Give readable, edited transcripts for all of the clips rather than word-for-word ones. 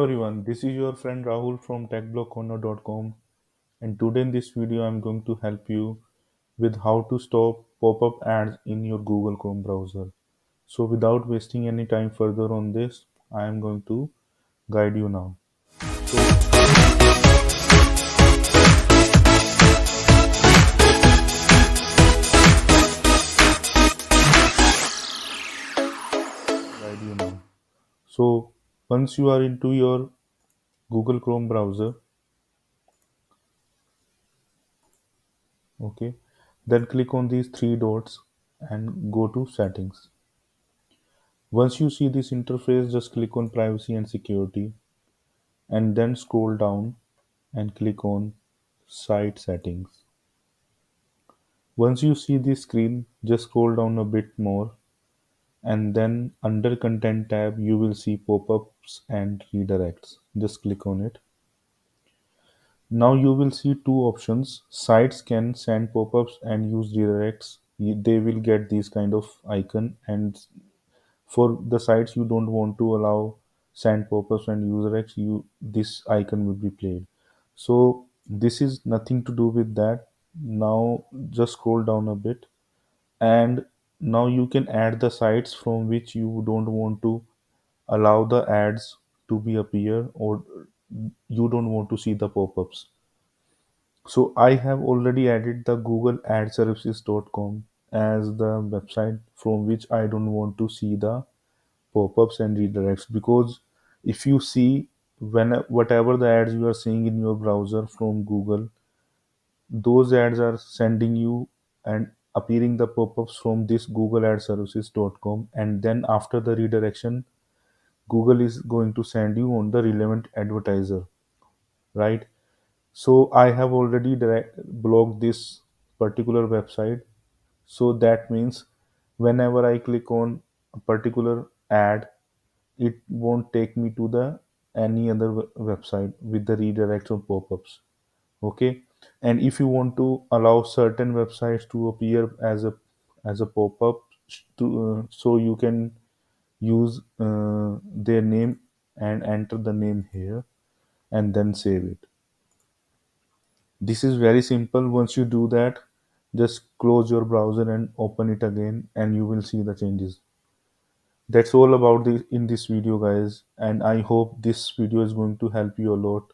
Everyone, this is your friend Rahul from techblockcorner.com, and today in this video I'm going to help you with how to stop pop-up ads in your Google Chrome browser. So without wasting any time further on this, I am going to guide you now. So guide you now. So once you are into your Google Chrome browser, okay, then click on these three dots and go to settings. Once you see this interface, just click on privacy and security and then scroll down and click on site settings. Once you see this screen, just scroll down a bit more and then under content tab you will see pop-ups and redirects. Just click on it. Now you will see two options. Sites can send pop-ups and use redirects. They will get these kind of icon, and for the sites you don't want to allow send pop-ups and user x, you this icon will be played. So this is nothing to do with that. Now just scroll down a bit, and now you can add the sites from which you don't want to allow the ads to be appear, or you don't want to see the pop-ups. So I have already added the Google AdServices.com as the website from which I don't want to see the pop-ups and redirects, because if you see, when whatever the ads you are seeing in your browser from Google, those ads are sending you and appearing the pop-ups from this Google AdServices.com, and then after the redirection Google is going to send you on the relevant advertiser, right? So I have already blocked this particular website. So that means whenever I click on a particular ad, it won't take me to the any other website with the redirects or pop-ups. Okay, and if you want to allow certain websites to appear as a pop-up, so you can use their name and enter the name here and then save it. This is very simple. Once you do that, just close your browser and open it again and you will see the changes. That's all about this in this video, guys, and I hope this video is going to help you a lot.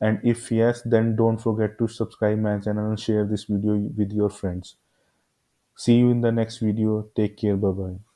And if yes, then don't forget to subscribe my channel and share this video with your friends. See you in the next video. Take care. Bye bye.